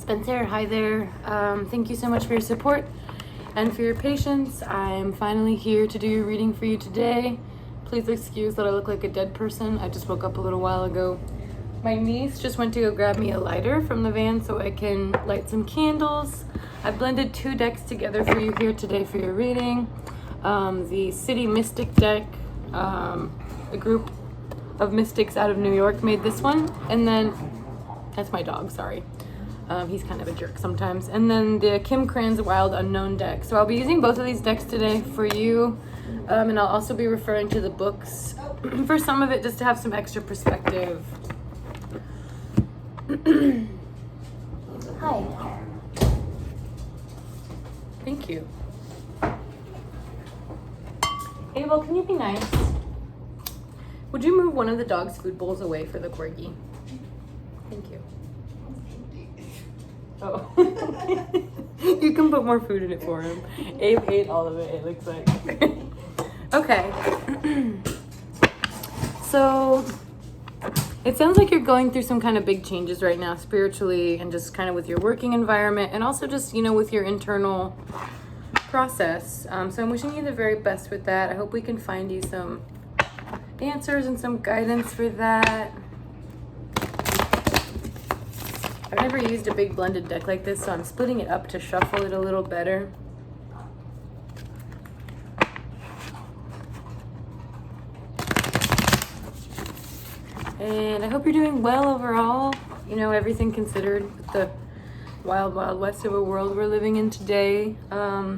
Spencer, hi there. Thank you so much for your support and for your patience. I'm finally here to do your reading for you today. Please excuse that I look like a dead person. I just woke up a little while ago. My niece just went to go grab me a lighter from the van so I can light some candles. I blended 2 decks together for you here today for your reading. The City Mystic deck, a group of mystics out of New York made this one. And then, that's my dog, sorry. He's kind of a jerk sometimes. And then the Kim Krans Wild Unknown deck. So I'll be using both of these decks today for you. And I'll also be referring to the books for some of it just to have some extra perspective. Hi. Thank you. Abel, can you be nice? Would you move one of the dog's food bowls away for the corgi? Thank you. Oh. You can put more food in it for him. Abe ate all of it, it looks like. Okay. So, it sounds like you're going through some kind of big changes right now, spiritually, and just kind of with your working environment, and also just, with your internal process. So I'm wishing you the very best with that. I hope we can find you some answers and some guidance for that. I've never used a big blended deck like this, so I'm splitting it up to shuffle it a little better. And I hope you're doing well overall, everything considered with the wild, wild west of a world we're living in today. Try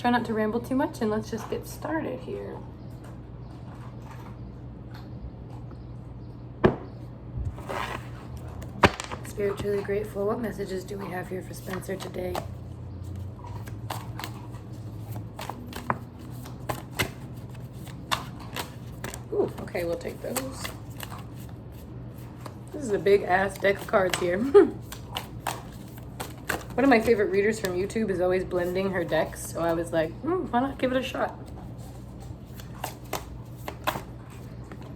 not to ramble too much, and let's just get started here. Spiritually grateful. What messages do we have here for Spencer today? Ooh, okay, we'll take those. This is a big ass deck of cards here. One of my favorite readers from YouTube is always blending her decks, so I was like, why not give it a shot?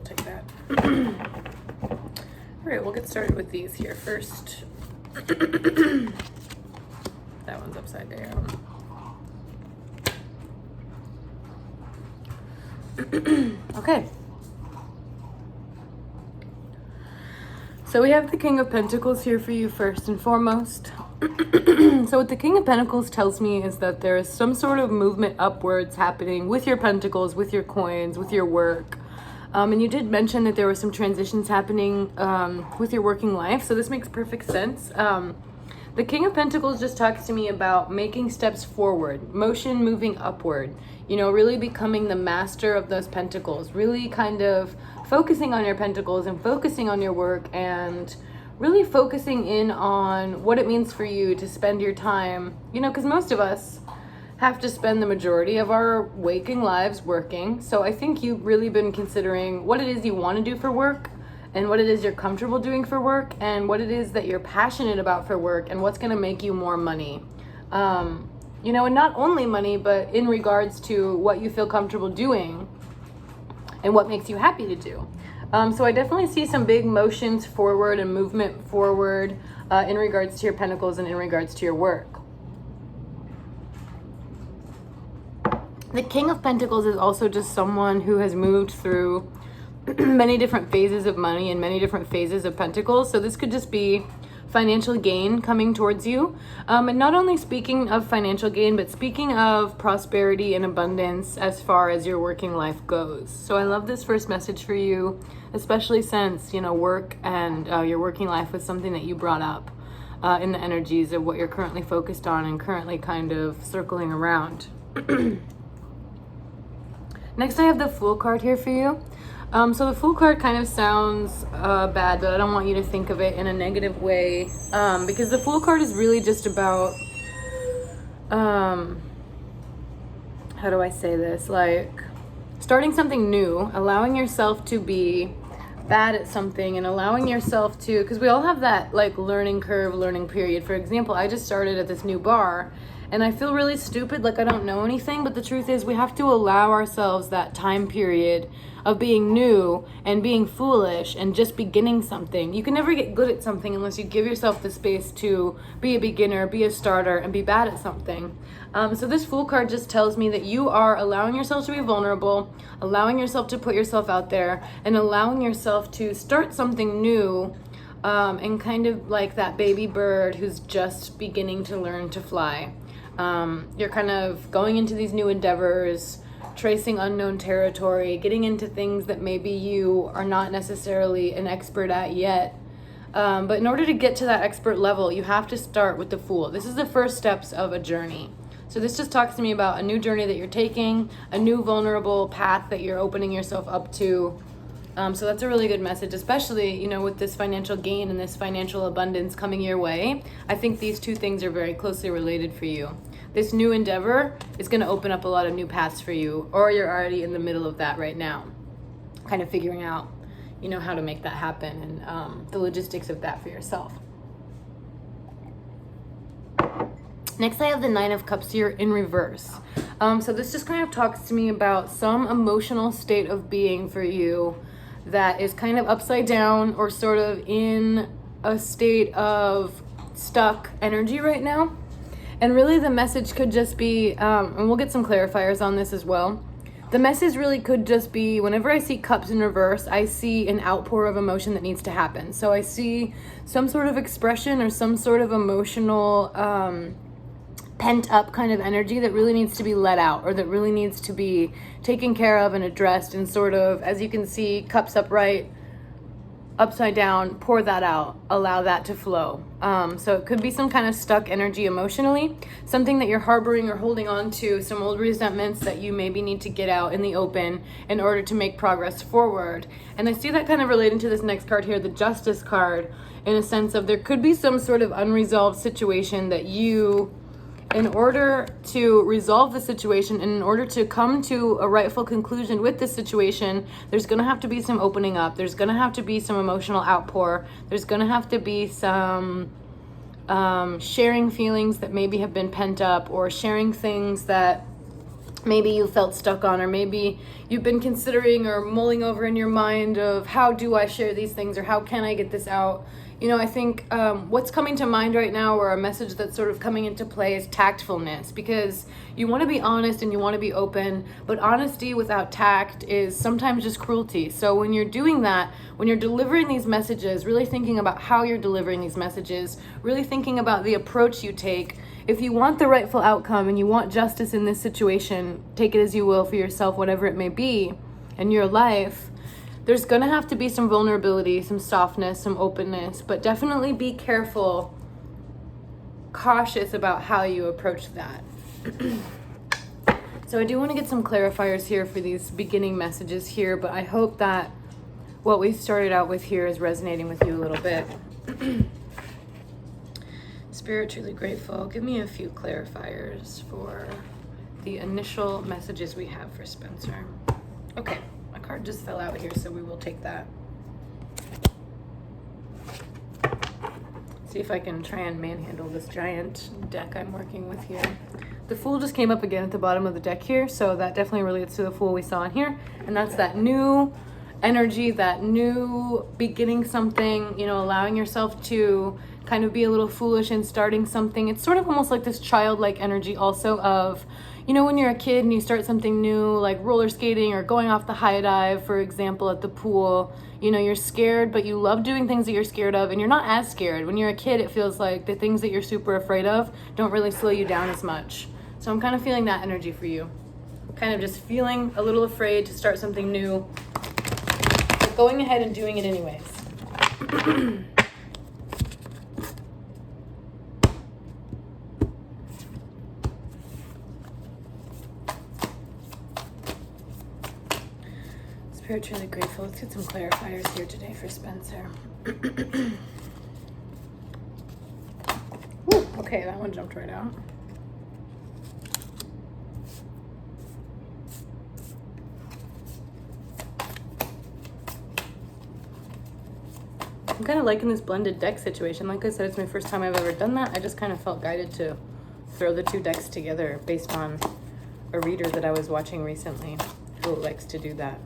Take that. All right, we'll get started with these here first. That one's upside down. Okay. So we have the King of Pentacles here for you first and foremost. So what the King of Pentacles tells me is that there is some sort of movement upwards happening with your pentacles, with your coins, with your work. And you did mention that there were some transitions happening with your working life, so this makes perfect sense. The King of Pentacles just talks to me about making steps forward, motion moving upward, really becoming the master of those pentacles, really kind of focusing on your pentacles and focusing on your work and really focusing in on what it means for you to spend your time, because most of us have to spend the majority of our waking lives working. So I think you've really been considering what it is you want to do for work and what it is you're comfortable doing for work and what it is that you're passionate about for work and what's going to make you more money. And not only money, but in regards to what you feel comfortable doing and what makes you happy to do. So I definitely see some big motions forward and movement forward in regards to your pentacles and in regards to your work. The King of Pentacles is also just someone who has moved through many different phases of money and many different phases of pentacles. So this could just be financial gain coming towards you. And not only speaking of financial gain, but speaking of prosperity and abundance as far as your working life goes. So I love this first message for you, especially since, work and your working life was something that you brought up in the energies of what you're currently focused on and currently kind of circling around. Next, I have the Fool card here for you. So the Fool card kind of sounds bad, but I don't want you to think of it in a negative way, because the Fool card is really just about, how do I say this? Like starting something new, allowing yourself to be bad at something and allowing yourself to, because we all have that like learning curve, learning period. For example, I just started at this new bar And I feel really stupid, like I don't know anything, but the truth is we have to allow ourselves that time period of being new and being foolish and just beginning something. You can never get good at something unless you give yourself the space to be a beginner, be a starter, and be bad at something. So this Fool card just tells me that you are allowing yourself to be vulnerable, allowing yourself to put yourself out there, and allowing yourself to start something new, and kind of like that baby bird who's just beginning to learn to fly. You're kind of going into these new endeavors, tracing unknown territory, getting into things that maybe you are not necessarily an expert at yet. But in order to get to that expert level, you have to start with the Fool. This is the first steps of a journey. So this just talks to me about a new journey that you're taking, a new vulnerable path that you're opening yourself up to. So that's a really good message, especially, you know, with this financial gain and this financial abundance coming your way. I think these two things are very closely related for you. This new endeavor is going to open up a lot of new paths for you, or you're already in the middle of that right now, kind of figuring out, you know, how to make that happen and the logistics of that for yourself. Next, I have the Nine of Cups here in reverse. So this just kind of talks to me about some emotional state of being for you that is kind of upside down or sort of in a state of stuck energy right now. And really the message could just be, and we'll get some clarifiers on this as well. The message really could just be, whenever I see cups in reverse, I see an outpour of emotion that needs to happen. So I see some sort of expression or some sort of emotional pent up kind of energy that really needs to be let out, or that really needs to be taken care of and addressed, and sort of, as you can see, cups upright, upside down, pour that out, allow that to flow. So it could be some kind of stuck energy emotionally, something that you're harboring or holding on to, some old resentments that you maybe need to get out in the open in order to make progress forward. And I see that kind of relating to this next card here, the Justice card, in a sense of there could be some sort of unresolved situation that you, in order to resolve the situation and in order to come to a rightful conclusion with this situation, there's going to have to be some opening up. There's going to have to be some emotional outpour. There's going to have to be some sharing feelings that maybe have been pent up, or sharing things that maybe you felt stuck on, or maybe you've been considering or mulling over in your mind of how do I share these things, or how can I get this out. You know, I think what's coming to mind right now, or a message that's sort of coming into play, is tactfulness, because you want to be honest and you want to be open, but honesty without tact is sometimes just cruelty. So when you're doing that, when you're delivering these messages, really thinking about how you're delivering these messages, really thinking about the approach you take. If you want the rightful outcome and you want justice in this situation, take it as you will for yourself, whatever it may be in your life, there's going to have to be some vulnerability, some softness, some openness, but definitely be careful, cautious about how you approach that. So I do want to get some clarifiers here for these beginning messages here, but I hope that what we started out with here is resonating with you a little bit. Spirit, truly grateful. Give me a few clarifiers for the initial messages we have for Spencer. Okay. Card just fell out here, so we will take that. See if I can try and manhandle this giant deck I'm working with here. The Fool just came up again at the bottom of the deck here, so that definitely relates to the Fool we saw in here, and that's that new energy, that new beginning something, you know, allowing yourself to kind of be a little foolish in starting something. It's sort of almost like this childlike energy also of, you know, when you're a kid and you start something new, like roller skating or going off the high dive, for example, at the pool. You know, you're scared, but you love doing things that you're scared of, and you're not as scared. When you're a kid, it feels like the things that you're super afraid of don't really slow you down as much. So I'm kind of feeling that energy for you. Kind of just feeling a little afraid to start something new, but going ahead and doing it anyways. Truly grateful. Let's get some clarifiers here today for Spencer. Woo, okay, that one jumped right out. I'm kind of liking this blended deck situation. Like I said, it's my first time I've ever done that. I just kind of felt guided to throw the two decks together based on a reader that I was watching recently who likes to do that.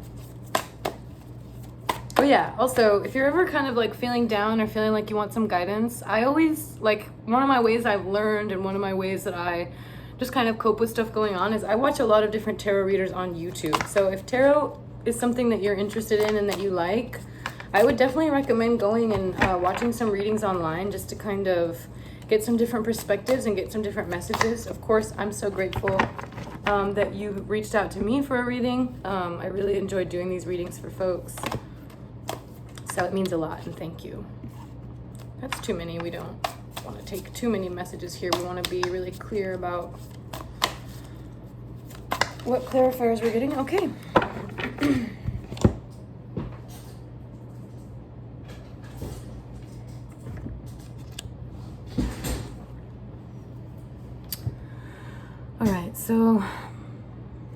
Oh yeah, also, if you're ever kind of like feeling down or feeling like you want some guidance, I always, like, one of my ways I've learned and one of my ways that I just kind of cope with stuff going on is I watch a lot of different tarot readers on YouTube. So if tarot is something that you're interested in and that you like, I would definitely recommend going and watching some readings online just to kind of get some different perspectives and get some different messages. Of course, I'm so grateful that you reached out to me for a reading. I really enjoy doing these readings for folks. So it means a lot, and thank you. That's too many. We don't want to take too many messages here. We want to be really clear about what clarifiers we're getting. Okay. All right, so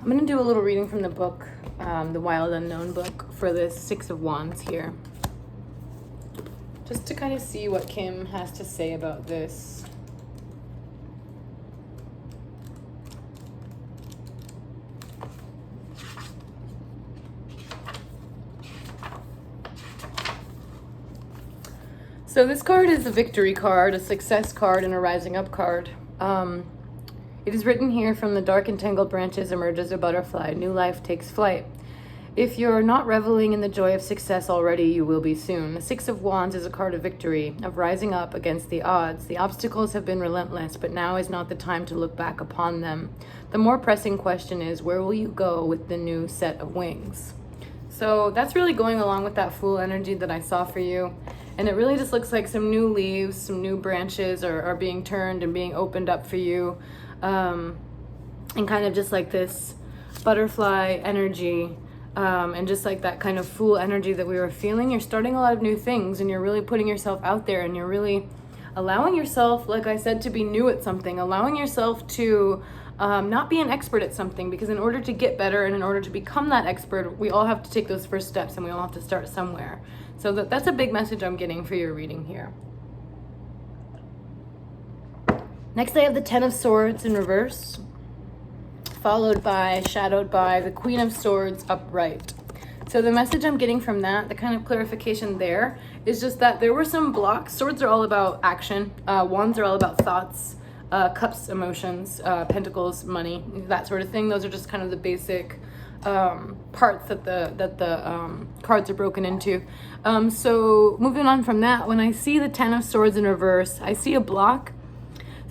I'm going to do a little reading from the book, the Wild Unknown book, for this Six of Wands here. Just to kind of see what Kim has to say about this. So this card is a victory card, a success card, and a rising up card. It is written here, from the dark and tangled branches emerges a butterfly, new life takes flight. If you're not reveling in the joy of success already, you will be soon. The Six of Wands is a card of victory, of rising up against the odds. The obstacles have been relentless, but now is not the time to look back upon them. The more pressing question is, where will you go with the new set of wings? So that's really going along with that Fool energy that I saw for you. And it really just looks like some new leaves, some new branches are being turned and being opened up for you. And kind of just like this butterfly energy. And just like that kind of Fool energy that we were feeling, you're starting a lot of new things and you're really putting yourself out there and you're really allowing yourself, like I said, to be new at something, allowing yourself to not be an expert at something, because in order to get better and in order to become that expert, we all have to take those first steps and we all have to start somewhere. So that's a big message I'm getting for your reading here. Next, I have the Ten of Swords in reverse, shadowed by the Queen of Swords upright. So the message I'm getting from that, the kind of clarification there, is just that there were some blocks. Swords are all about action. Wands are all about thoughts. Cups, emotions. Pentacles, money, that sort of thing. Those are just kind of the basic parts that the cards are broken into. So moving on from that, when I see the Ten of Swords in reverse, I see a block.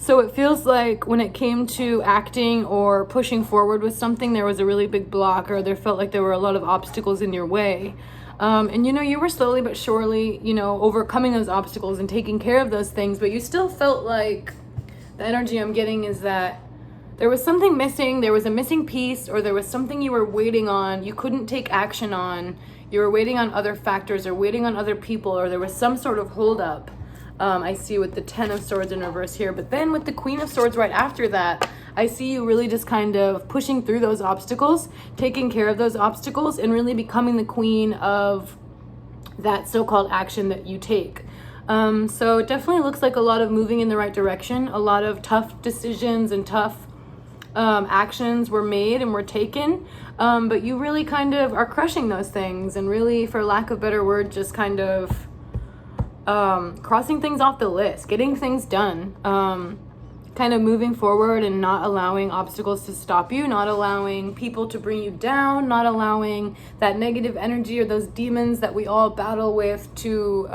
So it feels like when it came to acting or pushing forward with something, there was a really big block, or there felt like there were a lot of obstacles in your way. And you were slowly but surely, overcoming those obstacles and taking care of those things, but you still felt like the energy I'm getting is that there was something missing, there was a missing piece, or there was something you were waiting on, you couldn't take action on, you were waiting on other factors or waiting on other people, or there was some sort of holdup. I see with the Ten of Swords in reverse here, but then with the Queen of Swords right after that, I see you really just kind of pushing through those obstacles, taking care of those obstacles, and really becoming the queen of that so-called action that you take. So it definitely looks like a lot of moving in the right direction, a lot of tough decisions and tough actions were made and were taken, but you really kind of are crushing those things and really, for lack of a better word, just kind of crossing things off the list, getting things done, kind of moving forward and not allowing obstacles to stop you, not allowing people to bring you down, not allowing that negative energy or those demons that we all battle with to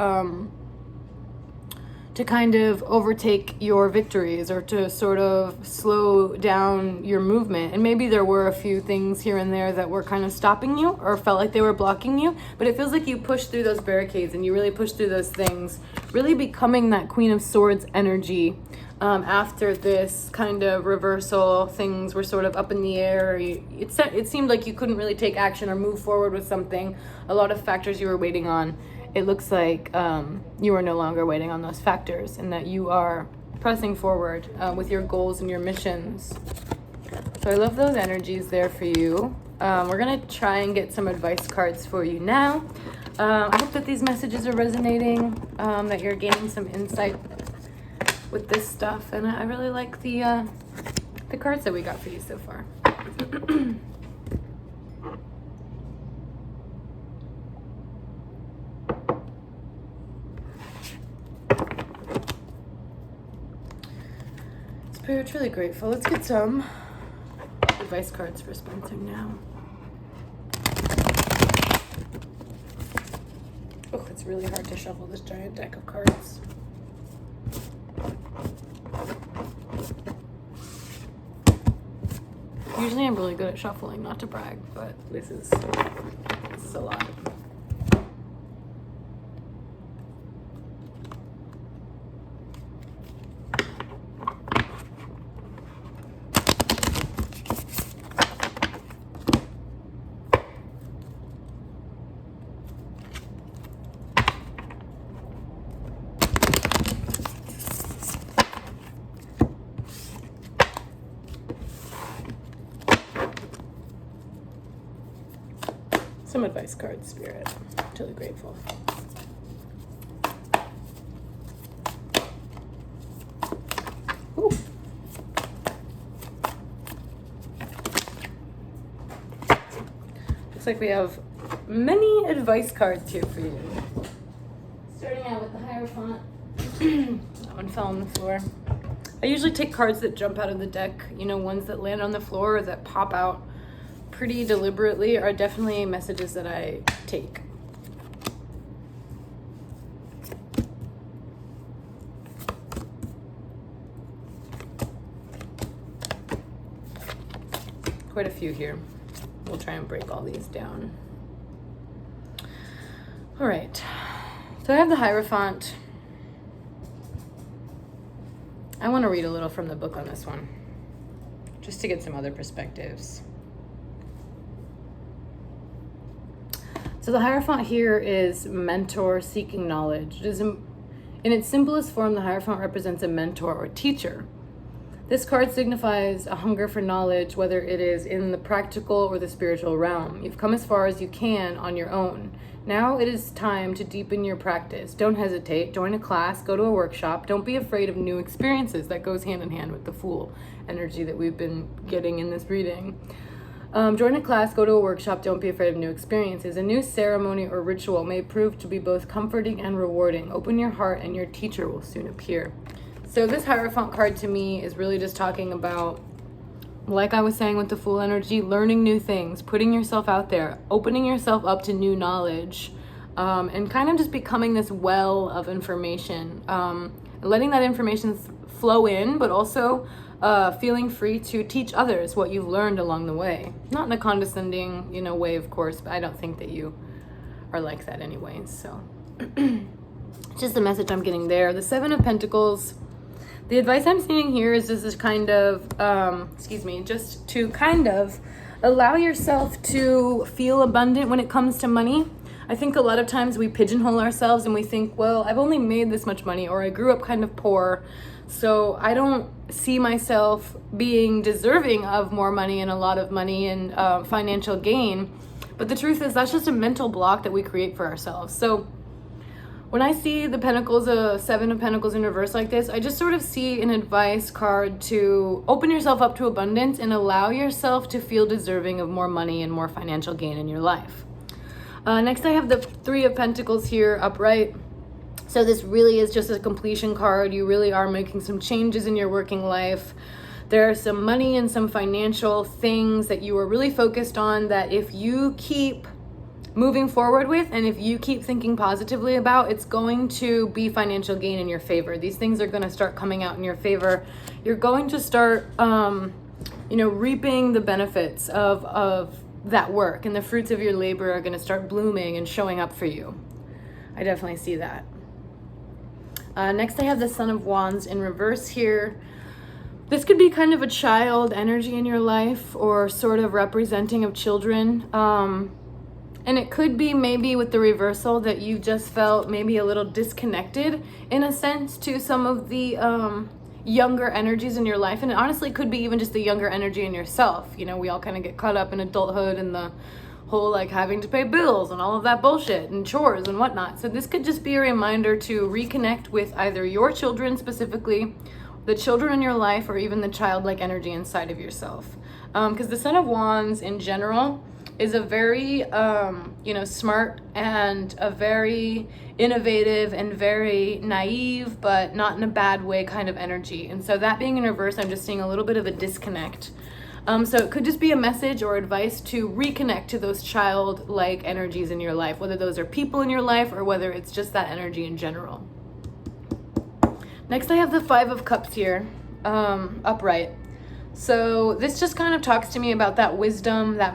kind of overtake your victories or to sort of slow down your movement. And maybe there were a few things here and there that were kind of stopping you or felt like they were blocking you, but it feels like you pushed through those barricades and you really pushed through those things, really becoming that Queen of Swords energy. After this kind of reversal, things were sort of up in the air. It seemed like you couldn't really take action or move forward with something. A lot of factors you were waiting on. It looks like you are no longer waiting on those factors and that you are pressing forward with your goals and your missions. So I love those energies there for you. We're going to try and get some advice cards for you now. I hope that these messages are resonating, that you're gaining some insight with this stuff, and I really like the cards that we got for you so far. Spirit's really grateful. Let's get some advice cards for Spencer now. Oh, it's really hard to shuffle this giant deck of cards. Usually I'm really good at shuffling, not to brag, but this is a lot. Some advice cards, Spirit. Really grateful. Ooh. Looks like we have many advice cards here for you. Starting out with the Hierophant. That one fell on the floor. I usually take cards that jump out of the deck, you know, ones that land on the floor or that pop out pretty deliberately are definitely messages that I take. Quite a few here. We'll try and break all these down. All right, so I have the Hierophant. I want to read a little from the book on this one, just to get some other perspectives. So the Hierophant here is mentor seeking knowledge. It is in its simplest form, the Hierophant represents a mentor or teacher. This card signifies a hunger for knowledge, whether it is in the practical or the spiritual realm. You've come as far as you can on your own. Now it is time to deepen your practice. Don't hesitate. Join a class, go to a workshop. Don't be afraid of new experiences. That goes hand in hand with the Fool energy that we've been getting in this reading. Join a class, go to a workshop, don't be afraid of new experiences. A new ceremony or ritual may prove to be both comforting and rewarding. Open your heart and your teacher will soon appear. So this Hierophant card to me is really just talking about, like I was saying with the Fool energy, learning new things, putting yourself out there, opening yourself up to new knowledge, and kind of just becoming this well of information. Letting that information flow in, but also feeling free to teach others what you've learned along the way. Not in a condescending, way, of course, but I don't think that you are like that anyways. So just the message I'm getting there. The Seven of Pentacles. The advice I'm seeing here is just this kind of, just to kind of allow yourself to feel abundant when it comes to money. I think a lot of times we pigeonhole ourselves and we think, well, I've only made this much money, or I grew up kind of poor, so I don't see myself being deserving of more money and a lot of money and financial gain. But the truth is that's just a mental block that we create for ourselves. So when I see the Pentacles, Seven of Pentacles in reverse like this, I just sort of see an advice card to open yourself up to abundance and allow yourself to feel deserving of more money and more financial gain in your life. Next, I have the Three of Pentacles here upright. So this really is just a completion card. You really are making some changes in your working life. There are some money and some financial things that you are really focused on that if you keep moving forward with, and if you keep thinking positively about, it's going to be financial gain in your favor. These things are going to start coming out in your favor. You're going to start, reaping the benefits of that work, and the fruits of your labor are going to start blooming and showing up for you. I definitely see that. Next, I have the Son of Wands in reverse here. This could be kind of a child energy in your life, or sort of representing of children. And it could be maybe with the reversal that you just felt maybe a little disconnected in a sense to some of the younger energies in your life. And it honestly could be even just the younger energy in yourself. We all kind of get caught up in adulthood and the whole like having to pay bills and all of that bullshit and chores and whatnot. So this could just be a reminder to reconnect with either your children specifically, the children in your life, or even the childlike energy inside of yourself. Because the Son of Wands in general is a very, smart and a very innovative and very naive, but not in a bad way kind of energy. And so that being in reverse, I'm just seeing a little bit of a disconnect. So it could just be a message or advice to reconnect to those childlike energies in your life, whether those are people in your life or whether it's just that energy in general. Next, I have the Five of Cups here, upright. So this just kind of talks to me about that wisdom, that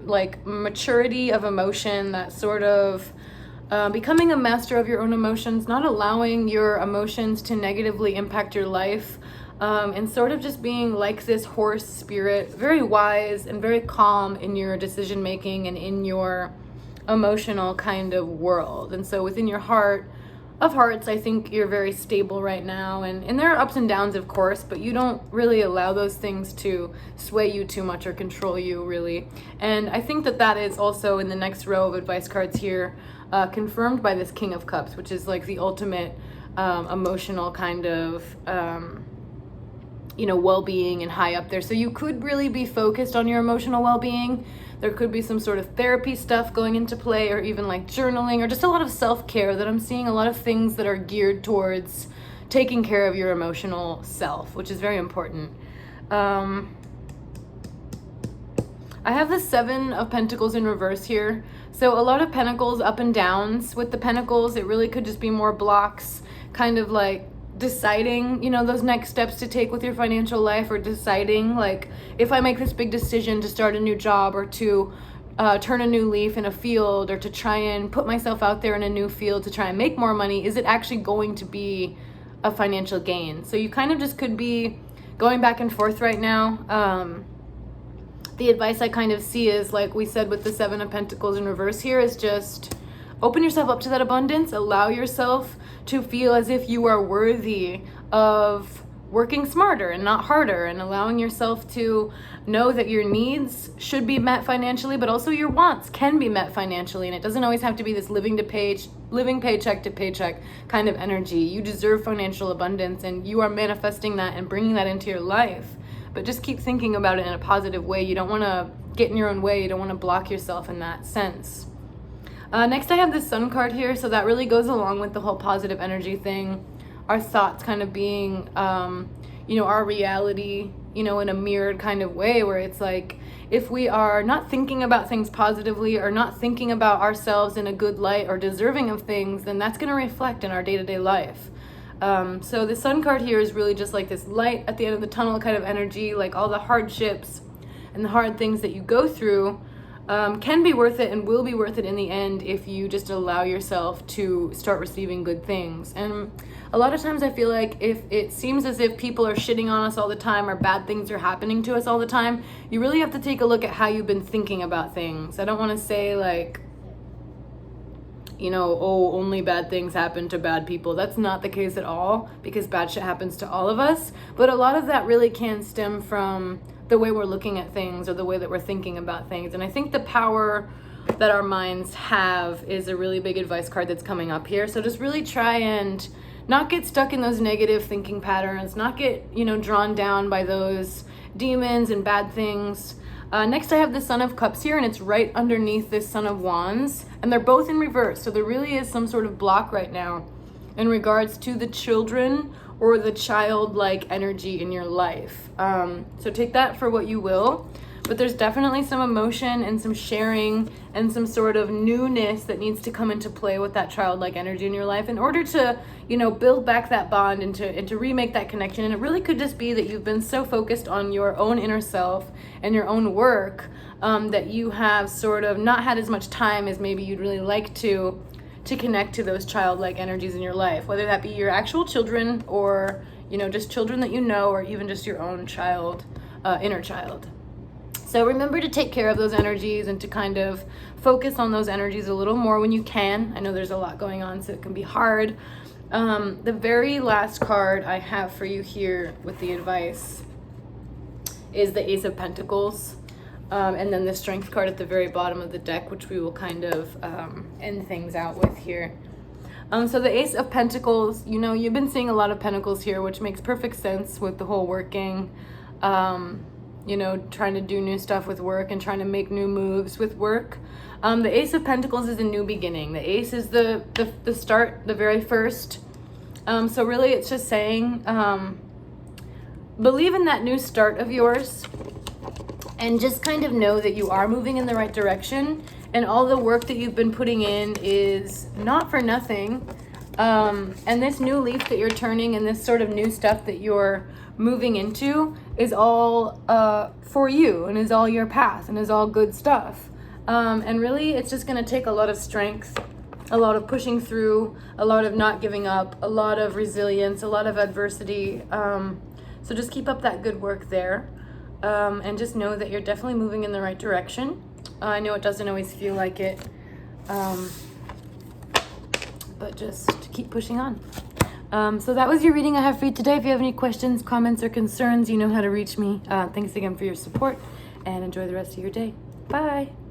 like maturity of emotion, that sort of becoming a master of your own emotions, not allowing your emotions to negatively impact your life, and sort of just being like this horse spirit, very wise and very calm in your decision making and in your emotional kind of world. And so within your heart of hearts, I think you're very stable right now, and there are ups and downs, of course, but you don't really allow those things to sway you too much or control you, really. And I think that is also in the next row of advice cards here, confirmed by this King of Cups, which is like the ultimate emotional kind of well-being and high up there. So you could really be focused on your emotional well-being. There could be some sort of therapy stuff going into play, or even like journaling, or just a lot of self-care that I'm seeing, a lot of things that are geared towards taking care of your emotional self, which is very important. I have the Seven of Pentacles in reverse here. So a lot of pentacles up and downs. With the pentacles, it really could just be more blocks, kind of like deciding, those next steps to take with your financial life, or deciding like, if I make this big decision to start a new job, or to turn a new leaf in a field, or to try and put myself out there in a new field to try and make more money, is it actually going to be a financial gain? So you kind of just could be going back and forth right now. The advice I kind of see is, like we said with the Seven of Pentacles in reverse here, is just open yourself up to that abundance. Allow yourself to feel as if you are worthy of working smarter and not harder, and allowing yourself to know that your needs should be met financially, but also your wants can be met financially. And it doesn't always have to be this living paycheck to paycheck kind of energy. You deserve financial abundance, and you are manifesting that and bringing that into your life. But just keep thinking about it in a positive way. You don't want to get in your own way. You don't want to block yourself in that sense. Next, I have the Sun card here. So that really goes along with the whole positive energy thing. Our thoughts kind of being, our reality, in a mirrored kind of way, where it's like, if we are not thinking about things positively, or not thinking about ourselves in a good light, or deserving of things, then that's going to reflect in our day-to-day life. So the Sun card here is really just like this light at the end of the tunnel kind of energy, like all the hardships and the hard things that you go through can be worth it and will be worth it in the end, if you just allow yourself to start receiving good things. And a lot of times I feel like if it seems as if people are shitting on us all the time, or bad things are happening to us all the time, you really have to take a look at how you've been thinking about things. I don't want to say like, only bad things happen to bad people. That's not the case at all, because bad shit happens to all of us. But a lot of that really can stem from the way we're looking at things, or the way that we're thinking about things. And I think the power that our minds have is a really big advice card that's coming up here. So just really try and not get stuck in those negative thinking patterns, not get, drawn down by those demons and bad things. Next, I have the Son of Cups here, and it's right underneath this Son of Wands, and they're both in reverse. So there really is some sort of block right now in regards to the children or the childlike energy in your life. So take that for what you will, but there's definitely some emotion and some sharing and some sort of newness that needs to come into play with that childlike energy in your life in order to, build back that bond and to remake that connection. And it really could just be that you've been so focused on your own inner self and your own work that you have sort of not had as much time as maybe you'd really like to connect to those childlike energies in your life, whether that be your actual children, or just children that or even just your own child, inner child. So remember to take care of those energies and to kind of focus on those energies a little more when you can. I know there's a lot going on, so it can be hard. The very last card I have for you here with the advice is the Ace of Pentacles. And then the Strength card at the very bottom of the deck, which we will kind of end things out with here. So the Ace of Pentacles, you know, you've been seeing a lot of Pentacles here, which makes perfect sense with the whole working, you know, trying to do new stuff with work and trying to make new moves with work. The Ace of Pentacles is a new beginning. The Ace is the start, the very first. So really it's just saying, believe in that new start of yours and just kind of know that you are moving in the right direction. And all the work that you've been putting in is not for nothing. And this new leaf that you're turning and this sort of new stuff that you're moving into is all for you and is all your path and is all good stuff. And really, it's just going to take a lot of strength, a lot of pushing through, a lot of not giving up, a lot of resilience, a lot of adversity. So just keep up that good work there. And just know that you're definitely moving in the right direction. I know it doesn't always feel like it, but just keep pushing on. So that was your reading I have for you today. If you have any questions, comments, or concerns, you know how to reach me. Thanks again for your support, and enjoy the rest of your day. Bye.